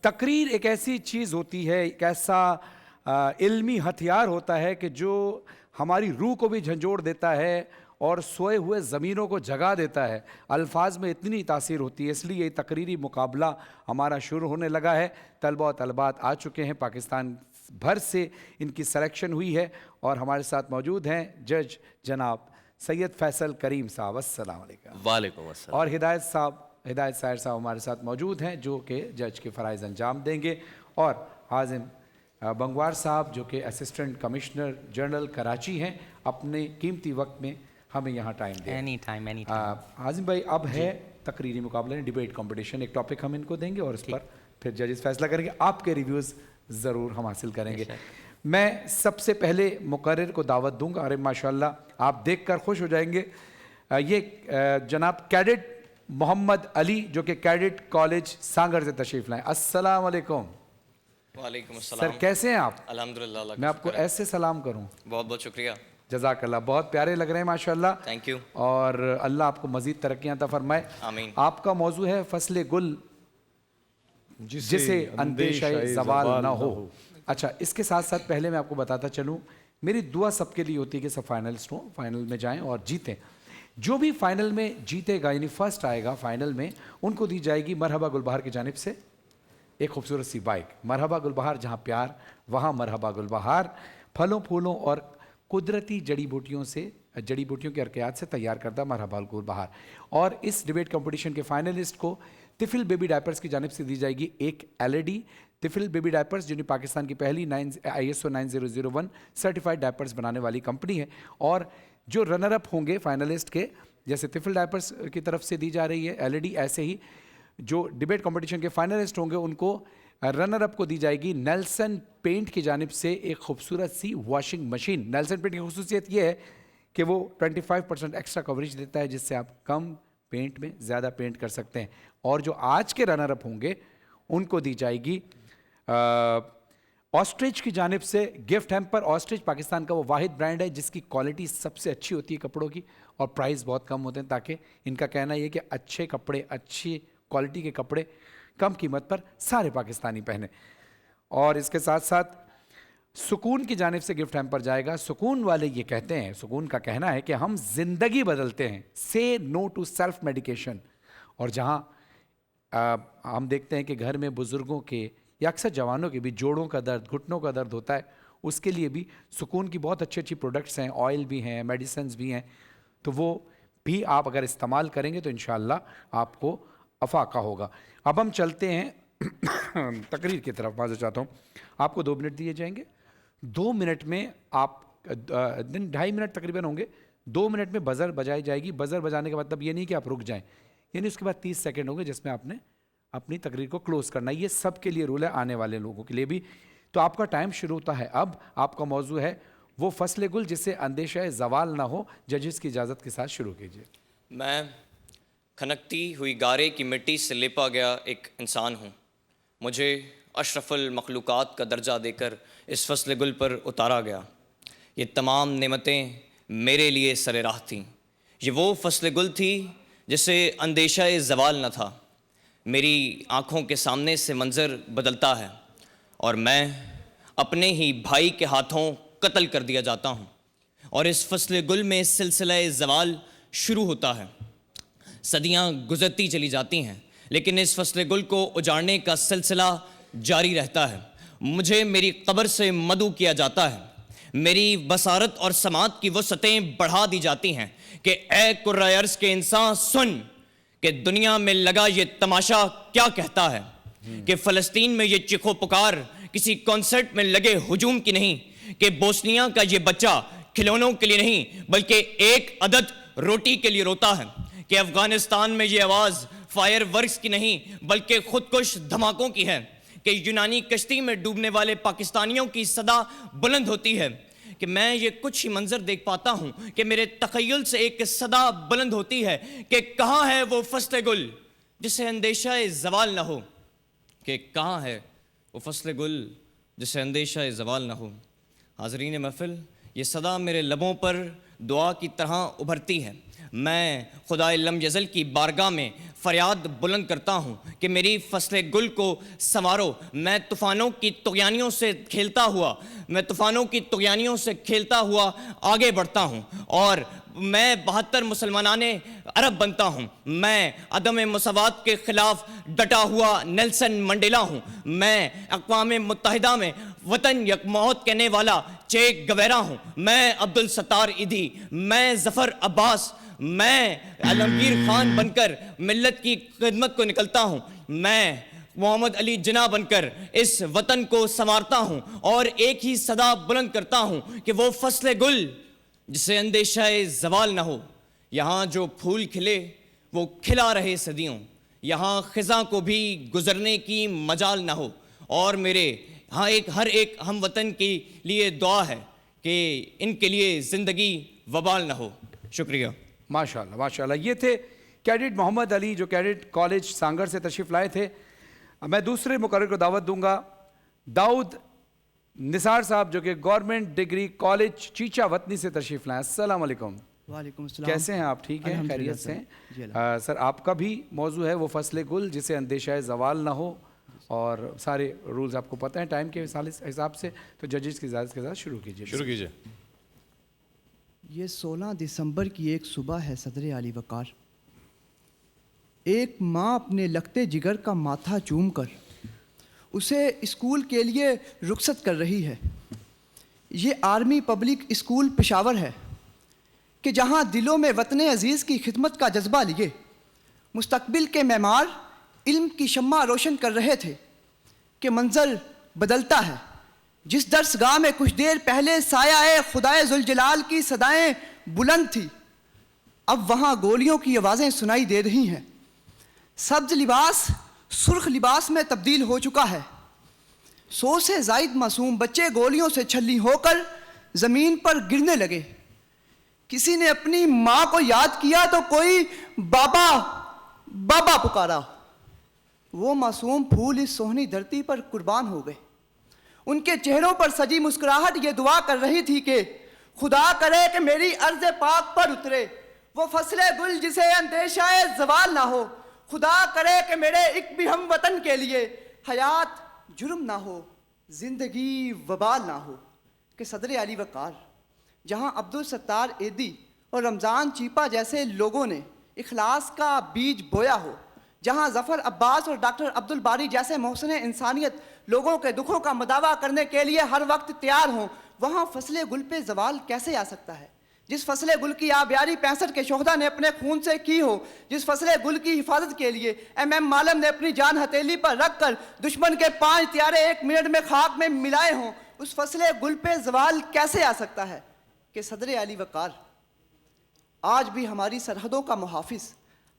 تقریر ایک ایسی چیز ہوتی ہے، ایک ایسا علمی ہتھیار ہوتا ہے کہ جو ہماری روح کو بھی جھنجھوڑ دیتا ہے اور سوئے ہوئے ضمیروں کو جگا دیتا ہے. الفاظ میں اتنی تاثیر ہوتی ہے، اس لیے یہ تقریری مقابلہ ہمارا شروع ہونے لگا ہے. طلبہ و طالبات آ چکے ہیں، پاکستان بھر سے ان کی سلیکشن ہوئی ہے اور ہمارے ساتھ موجود ہیں جج جناب سید فیصل کریم صاحب. السلام علیکم. وعلیکم السلام. اور ہدایت سائر صاحب ہمارے ساتھ موجود ہیں جو کہ جج کے فرائض انجام دیں گے، اور حازم بنگوار صاحب جو کہ اسسٹنٹ کمشنر جنرل کراچی ہیں، اپنے قیمتی وقت میں ہمیں یہاں ٹائم دیں. Any time. حازم بھائی، اب ہے تقریری مقابلہ، ڈیبیٹ کمپٹیشن. ایک ٹاپک ہم ان کو دیں گے اور اس پر پھر ججز فیصلہ کریں گے. آپ کے ریویوز ضرور ہم حاصل کریں گے. میں سب سے پہلے مقرر کو دعوت دوں گا. ارے ماشاءاللہ، آپ دیکھ کر خوش ہو جائیں گے. یہ جناب کیڈٹ محمد علی جو کہ کیڈٹ کالج سانگر سے تشریف لائیں. السلام علیکم. وعلیکم السلام. سر کیسے ہیں آپ؟ الحمدللہ. میں آپ کو ایسے سلام کروں؟ بہت بہت شکریہ. جزاک اللہ. بہت پیارے لگ رہے ہیں ماشاءاللہ. Thank you. اور اللہ آپ کو مزید ترقیاں عطا فرمائے. آمین. آپ کا موضوع ہے فصل گل جسے اندیشہ زوال نہ ہو. اچھا، اس کے ساتھ ساتھ پہلے میں آپ کو بتاتا چلوں، میری دعا سب کے لیے ہوتی ہے کہ سب فائنلسٹ ہوں، فائنل میں جائیں اور جیتیں. جو بھی فائنل میں جیتے گا، یعنی فرسٹ آئے گا فائنل میں، ان کو دی جائے گی مرحبا گلبہار کی جانب سے ایک خوبصورت سی بائک. مرحبا گلبہار، جہاں پیار وہاں مرحبا گلبہار. پھلوں پھولوں اور قدرتی جڑی بوٹیوں کے ارکیات سے تیار کردہ مرحبا گلبہار. اور اس ڈیبیٹ کمپٹیشن کے فائنلسٹ کو طفل بیبی ڈائپرز کی جانب سے دی جائے گی ایک LED طفل بیبی ڈائپرز، جو پاکستان کی پہلی ISO 9001 سرٹیفائڈ ڈائپرز بنانے والی کمپنی ہے. اور جو رنر اپ ہوں گے فائنلسٹ کے، جیسے طفل ڈائپرز کی طرف سے دی جا رہی ہے LED، ایسے ہی جو ڈیبیٹ کمپٹیشن کے فائنلسٹ ہوں گے ان کو رنر اپ کو دی جائے گی نیلسن پینٹ کی جانب سے ایک خوبصورت C washing machine. Nelson pant کی خصوصیت یہ ہے کہ وہ 25% ایکسٹرا کوریج دیتا ہے، جس سے آپ کم پینٹ میں زیادہ پینٹ کر سکتے ہیں. اور جو آج کے رنر اپ ہوں گے ان کو دی جائے گی آسٹرچ کی جانب سے گفٹ ہیمپر. آسٹرچ پاکستان کا وہ واحد برانڈ ہے جس کی کوالٹی سب سے اچھی ہوتی ہے کپڑوں کی، اور پرائز بہت کم ہوتے ہیں، تاکہ ان کا کہنا یہ کہ اچھے کپڑے، اچھی کوالٹی کے کپڑے کم قیمت پر سارے پاکستانی پہنیں. اور اس کے ساتھ ساتھ سکون کی جانب سے گفٹ ہیمپر جائے گا. سکون والے یہ کہتے ہیں، سکون کا کہنا ہے کہ ہم زندگی بدلتے ہیں، سے نو ٹو سیلف میڈیکیشن. اور جہاں ہم دیکھتے ہیں کہ گھر میں بزرگوں کے یا اکثر جوانوں کے بھی جوڑوں کا درد، گھٹنوں کا درد ہوتا ہے، اس کے لیے بھی سکون کی بہت اچھی پروڈکٹس ہیں، آئل بھی ہیں، میڈیسنز بھی ہیں. تو وہ بھی آپ اگر استعمال کریں گے تو انشاءاللہ آپ کو افاقہ ہوگا. اب ہم چلتے ہیں تقریر کی طرف. معذرت چاہتا ہوں، آپ کو 2 منٹ دیے جائیں گے. 2 منٹ میں آپ 2.5 منٹ تقریباً ہوں گے. 2 منٹ میں بزر بجائی جائے گی. بزر بجانے کا مطلب یہ نہیں کہ آپ رک جائیں، یعنی اس کے بعد 30 سیکنڈ ہوں گے جس میں آپ نے اپنی تقریر کو کلوز کرنا ہے. یہ سب کے لیے رول ہے، آنے والے لوگوں کے لیے بھی. تو آپ کا ٹائم شروع ہوتا ہے اب. آپ کا موضوع ہے وہ فصل گل جسے اندیشہ زوال نہ ہو. ججز کی اجازت کے ساتھ شروع کیجیے. میں کھنکتی ہوئی گارے کی مٹی سے لیپا گیا ایک انسان ہوں. مجھے اشرف المخلوقات کا درجہ دے کر اس فصل گل پر اتارا گیا. یہ تمام نعمتیں میرے لیے سر راہ تھیں. یہ وہ فصل گل تھی جسے اندیشہ زوال نہ تھا. میری آنکھوں کے سامنے سے منظر بدلتا ہے اور میں اپنے ہی بھائی کے ہاتھوں قتل کر دیا جاتا ہوں. اور اس فصل گل میں سلسلہ زوال شروع ہوتا ہے. صدیاں گزرتی چلی جاتی ہیں لیکن اس فصل گل کو اجاڑنے کا سلسلہ جاری رہتا ہے. مجھے میری قبر سے مدعو کیا جاتا ہے. میری بصارت اور سماعت کی وہ سطحیں بڑھا دی جاتی ہیں کہ اے کرۂ ارض کے انسان سن کہ دنیا میں لگا یہ تماشا کیا کہتا ہے. کہ فلسطین میں یہ چیخو پکار کسی کنسرٹ میں لگے ہجوم کی نہیں. کہ بوسنیا کا یہ بچہ کھلونوں کے لیے نہیں بلکہ ایک عدد روٹی کے لیے روتا ہے. کہ افغانستان میں یہ آواز فائر ورکس کی نہیں بلکہ خودکش دھماکوں کی ہے. کہ یونانی کشتی میں ڈوبنے والے پاکستانیوں کی صدا بلند ہوتی ہے. کہ میں یہ کچھ ہی منظر دیکھ پاتا ہوں کہ میرے تخیل سے ایک صدا بلند ہوتی ہے کہ کہاں ہے وہ فصل گل جسے اندیشہ زوال نہ ہو. کہ کہاں ہے وہ فصل گل جسے اندیشہ زوال نہ ہو. حاضرین محفل، یہ صدا میرے لبوں پر دعا کی طرح ابھرتی ہے. میں خدائے لم یزل کی بارگاہ میں فریاد بلند کرتا ہوں کہ میری فصل گل کو سنوارو. میں طوفانوں کی طغیانیوں سے کھیلتا ہوا آگے بڑھتا ہوں اور میں 72 مسلمانان عرب بنتا ہوں. میں عدم مساوات کے خلاف ڈٹا ہوا نیلسن منڈیلا ہوں. میں اقوام متحدہ میں وطن یک موت کہنے والا چے گویرا ہوں. میں عبدالستار ایدھی، میں ظفر عباس، میں عالمگیر خان بن کر ملت کی خدمت کو نکلتا ہوں. میں محمد علی جناح بن کر اس وطن کو سنوارتا ہوں اور ایک ہی صدا بلند کرتا ہوں کہ وہ فصل گل جسے اندیشہ زوال نہ ہو. یہاں جو پھول کھلے وہ کھلا رہے صدیوں، یہاں خزاں کو بھی گزرنے کی مجال نہ ہو. اور میرے ہر ایک ہم وطن کے لیے دعا ہے کہ ان کے لیے زندگی وبال نہ ہو. شکریہ. ماشاءاللہ ماشاءاللہ. یہ تھے کیڈٹ محمد علی جو کیڈٹ کالج سانگر سے تشریف لائے تھے. میں دوسرے مقرر کو دعوت دوں گا داؤد نثار صاحب جو کہ گورنمنٹ ڈگری کالج چیچا وطنی سے تشریف لائیں. السلام علیکم. وعلیکم السلام. کیسے ہیں آپ؟ ٹھیک ہیں، خیریت سے ہیں؟ سر آپ کا بھی موضوع ہے وہ فصل گل جسے اندیشہ زوال نہ ہو، اور سارے رولز آپ کو پتہ ہیں ٹائم کے حساب سے. تو ججز کی اجازت کے ساتھ شروع کیجیے. یہ 16 دسمبر کی ایک صبح ہے صدر علی وقار. ایک ماں اپنے لگتے جگر کا ماتھا چوم کر اسے اسکول کے لیے رخصت کر رہی ہے. یہ آرمی پبلک اسکول پشاور ہے کہ جہاں دلوں میں وطن عزیز کی خدمت کا جذبہ لیے مستقبل کے معمار علم کی شمع روشن کر رہے تھے کہ منظر بدلتا ہے. جس درس گاہ میں کچھ دیر پہلے سایہ خدائے ذوالجلال کی صدائیں بلند تھی، اب وہاں گولیوں کی آوازیں سنائی دے رہی ہیں. سبز لباس سرخ لباس میں تبدیل ہو چکا ہے. 100 سے زائد معصوم بچے گولیوں سے چھلنی ہو کر زمین پر گرنے لگے. کسی نے اپنی ماں کو یاد کیا تو کوئی بابا بابا پکارا. وہ معصوم پھول اس سونی دھرتی پر قربان ہو گئے. ان کے چہروں پر سجی مسکراہٹ یہ دعا کر رہی تھی کہ خدا کرے کہ میری ارض پاک پر اترے وہ فصل گل جسے اندیشہ زوال نہ ہو. خدا کرے کہ میرے ایک بھی ہم وطن کے لیے حیات جرم نہ ہو، زندگی وبال نہ ہو. کہ صدر علی وقار جہاں عبدالستار ایدھی اور رمضان چیپا جیسے لوگوں نے اخلاص کا بیج بویا ہو، جہاں ظفر عباس اور ڈاکٹر عبدالباری جیسے محسن انسانیت لوگوں کے دکھوں کا مداوع کرنے کے لیے ہر وقت تیار ہوں، وہاں فصل گل پہ زوال کیسے آ سکتا ہے؟ جس فصل گل کی آبیاری 65 کے شہداء نے اپنے خون سے کی ہو، جس فصل گل کی حفاظت کے لیے ایم معلم نے اپنی جان ہتھیلی پر رکھ کر دشمن کے 5 طیارے 1 منٹ میں خاک میں ملائے ہوں، اس فصل گل پہ زوال کیسے آ سکتا ہے؟ کہ صدر علی وقار آج بھی ہماری سرحدوں کا محافظ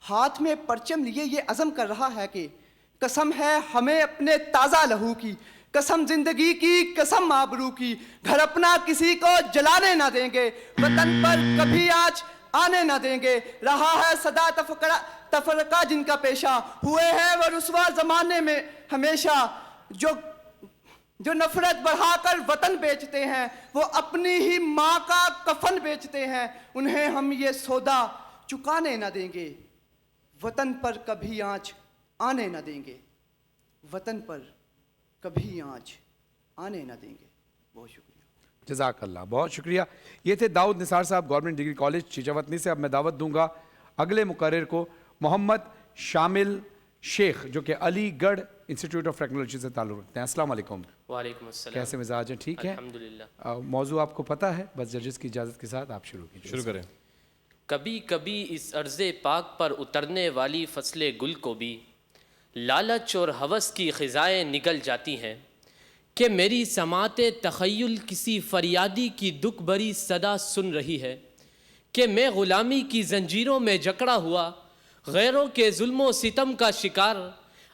ہاتھ میں پرچم لیے یہ عزم کر رہا ہے کہ قسم ہے ہمیں اپنے تازہ لہو کی، قسم زندگی کی، قسم آبرو کی، گھر اپنا کسی کو جلانے نہ دیں گے، وطن پر کبھی آنچ آنے نہ دیں گے. رہا ہے صدا تفرقہ جن کا پیشہ، ہوئے ہیں وہ رسوا زمانے میں ہمیشہ. جو نفرت بڑھا کر وطن بیچتے ہیں وہ اپنی ہی ماں کا کفن بیچتے ہیں. انہیں ہم یہ سودا چکانے نہ دیں گے، وطن پر کبھی آنچ آنے نہ دیں گے، وطن پر کبھی آنچ آنے نہ دیں گے. بہت شکریہ. جزاک اللہ، بہت شکریہ. یہ تھے داؤد نثار صاحب گورنمنٹ ڈگری کالج چیچا وطنی سے. اب میں دعوت دوں گا اگلے مقرر کو محمد شامل شیخ جو کہ علی گڑھ انسٹیٹیوٹ آف ٹیکنالوجی سے تعلق رکھتے ہیں. السلام علیکم. وعلیکم السلام. کیسے مزاج ہیں؟ ٹھیک ہے الحمدللہ. موضوع آپ کو پتہ ہے، بس ججز کی اجازت کے ساتھ آپ شروع کریں. کبھی کبھی اس ارض پاک پر اترنے والی فصل گل کو بھی لالچ اور ہوس کی خزائیں نگل جاتی ہیں کہ میری سماعت تخیل کسی فریادی کی دکھ بھری صدا سن رہی ہے کہ میں غلامی کی زنجیروں میں جکڑا ہوا، غیروں کے ظلم و ستم کا شکار،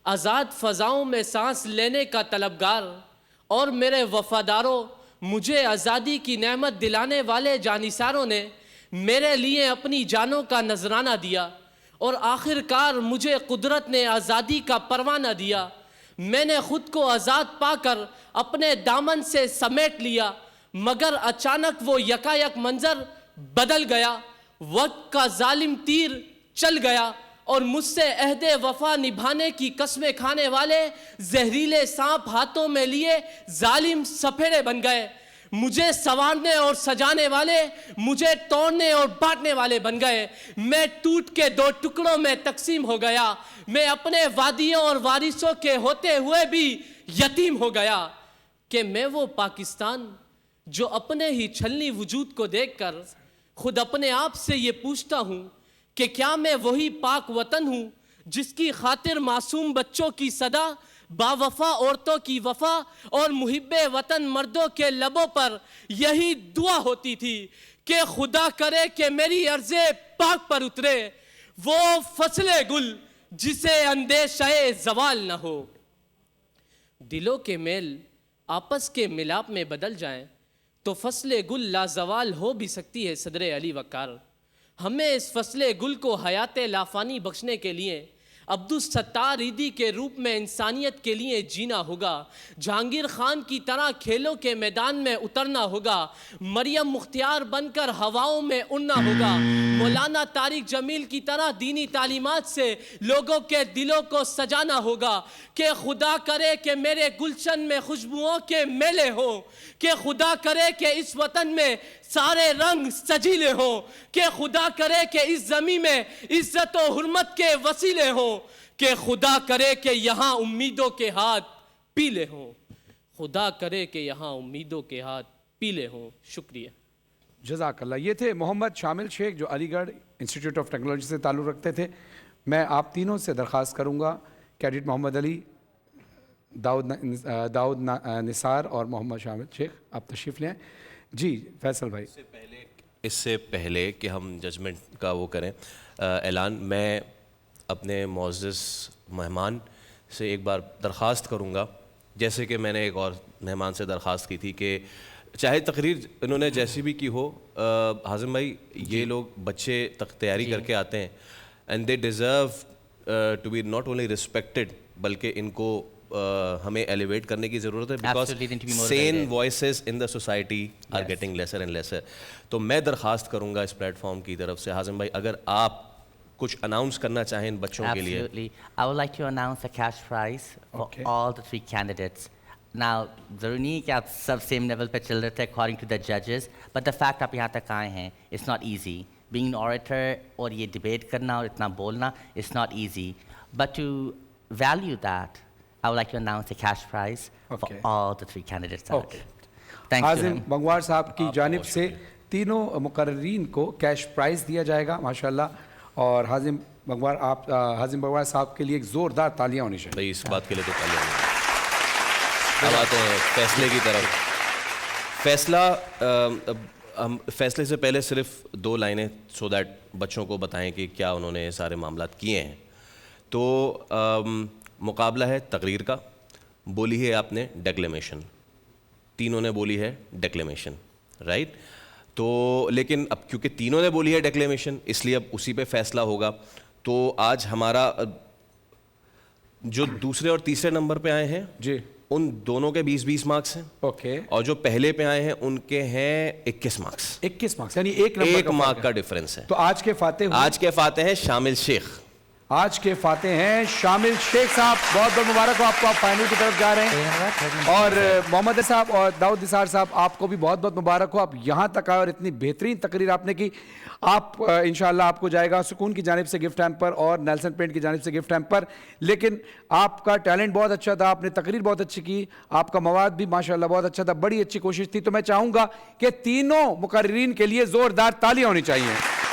آزاد فضاؤں میں سانس لینے کا طلبگار، اور میرے وفاداروں، مجھے آزادی کی نعمت دلانے والے جانثاروں نے میرے لیے اپنی جانوں کا نذرانہ دیا، اور آخر کار مجھے قدرت نے آزادی کا پروانہ دیا. میں نے خود کو آزاد پا کر اپنے دامن سے سمیٹ لیا، مگر اچانک وہ یکایک منظر بدل گیا. وقت کا ظالم تیر چل گیا اور مجھ سے عہد وفا نبھانے کی قسمیں کھانے والے زہریلے سانپ ہاتھوں میں لیے ظالم سپیڑے بن گئے. مجھے سنوارنے اور سجانے والے مجھے توڑنے اور بانٹنے والے بن گئے. میں ٹوٹ کے 2 ٹکڑوں میں تقسیم ہو گیا. میں اپنے وادیوں اور وارثوں کے ہوتے ہوئے بھی یتیم ہو گیا. کہ میں وہ پاکستان جو اپنے ہی چھلنی وجود کو دیکھ کر خود اپنے آپ سے یہ پوچھتا ہوں کہ کیا میں وہی پاک وطن ہوں جس کی خاطر معصوم بچوں کی صدا، باوفا عورتوں کی وفا اور محب وطن مردوں کے لبوں پر یہی دعا ہوتی تھی کہ خدا کرے کہ میری ارض پاک پر اترے وہ فصل گل جسے اندیشہ زوال نہ ہو. دلوں کے میل آپس کے ملاپ میں بدل جائیں تو فصل گل لازوال ہو بھی سکتی ہے. صدر علی وقار، ہمیں اس فصل گل کو حیات لافانی بخشنے کے لیے عبدالستار عیدی کے روپ میں انسانیت کے لیے جینا ہوگا. جہانگیر خان کی طرح کھیلوں کے میدان میں اترنا ہوگا. مریم مختار بن کر ہواؤں میں اڑنا ہوگا. مولانا طارق جمیل کی طرح دینی تعلیمات سے لوگوں کے دلوں کو سجانا ہوگا. کہ خدا کرے کہ میرے گلشن میں خوشبوؤں کے میلے ہوں. کہ خدا کرے کہ اس وطن میں سارے رنگ سجیلے ہوں. کہ خدا کرے کہ اس زمین میں عزت و حرمت کے وسیلے ہوں. کہ خدا کرے کہ یہاں امیدوں کے ہاتھ پیلے ہوں. خدا کرے کہ یہاں امیدوں کے ہاتھ پیلے ہوں. شکریہ. جزاک اللہ. یہ تھے محمد شامل شیخ جو علی گڑھ انسٹیٹیوٹ آف ٹیکنالوجی سے تعلق رکھتے تھے. میں آپ تینوں سے درخواست کروں گا، کیڈٹ محمد علی، داؤد نثار اور محمد شامل شیخ، آپ تشریف لیں. جی فیصل بھائی. اس سے پہلے کہ ہم ججمنٹ کا وہ کریں اعلان، میں اپنے معزز مہمان سے ایک بار درخواست کروں گا، جیسے کہ میں نے ایک اور مہمان سے درخواست کی تھی کہ چاہے تقریر انہوں نے جیسی بھی کی ہو، حازم بھائی یہ لوگ بچے تیاری کر کے آتے ہیں and they deserve to be not only respected بلکہ ان کو ہمیں ایلیویٹ کرنے کی ضرورت ہے، because sane voices in the society are getting lesser and lesser. تو میں درخواست کروں گا اس پلیٹ فارم کی طرف سے، حازم بھائی اگر آپ کچھ اناؤنس کرنا چاہیں ان بچوں کے لیے. Absolutely. I would like to announce a cash prize for all the 3 candidates. Now, ضروری نہیں کہ آپ سب same level پہ چل رہے تھے according to the judges, but the fact آپ یہاں تک آئے ہیں, it's not easy. Being an orator اور یہ debate کرنا اور اتنا بولنا, it's not easy. But to value that, I would like to announce a cash prize for all the 3 candidates. Thank you. حازم Bangwar صاحب کی جانب سے تینوں مقررین کو کیش پرائز دیا جائے گا ماشاءاللہ. اور حازم بنگوار صاحب کے لیے ایک زوردار تالیاں ہونی چاہیے. بھائی اس بات کے لیے تو تالیاں ہونی چاہیے. اب آتے ہیں فیصلے کی طرف. ہم فیصلے سے پہلے صرف 2 لائنیں سو دیٹ بچوں کو بتائیں کہ کیا انہوں نے سارے معاملات کیے ہیں. تو مقابلہ ہے تقریر کا. بولی ہے آپ نے ڈیکلیمیشن، تینوں نے بولی ہے ڈیکلیمیشن، رائٹ. تو لیکن اب کیونکہ تینوں نے بولی ہے ڈیکلیمیشن اس لیے اب اسی پہ فیصلہ ہوگا. تو آج ہمارا جو دوسرے اور تیسرے نمبر پہ آئے ہیں جی ان دونوں کے 20 مارکس ہیں. اوکے. اور جو پہلے پہ آئے ہیں ان کے ہیں 21 مارکس. 21 مارکس یعنی ایک مارک کا ڈفرنس ہے. تو آج کے فاتح ہیں شامل شیخ. آج کے فاتح ہیں شامل شیخ صاحب. بہت بہت مبارک ہو آپ کو، آپ فائنل کی طرف جا رہے ہیں. اور محمد صاحب اور داؤد نثار صاحب آپ کو بھی بہت بہت مبارک ہو، آپ یہاں تک آئے اور اتنی بہترین تقریر آپ نے کی. آپ انشاءاللہ آپ کو جائے گا سکون کی جانب سے گفٹ ہیمپر اور نیلسن پینٹ کی جانب سے گفٹ ہیمپر. لیکن آپ کا ٹیلنٹ بہت اچھا تھا، آپ نے تقریر بہت اچھی کی، آپ کا مواد بھی ماشاءاللہ بہت اچھا تھا، بڑی اچھی کوشش تھی. تو میں چاہوں گا کہ تینوں مقررین کے لیے زوردار تالیاں ہونی چاہیے.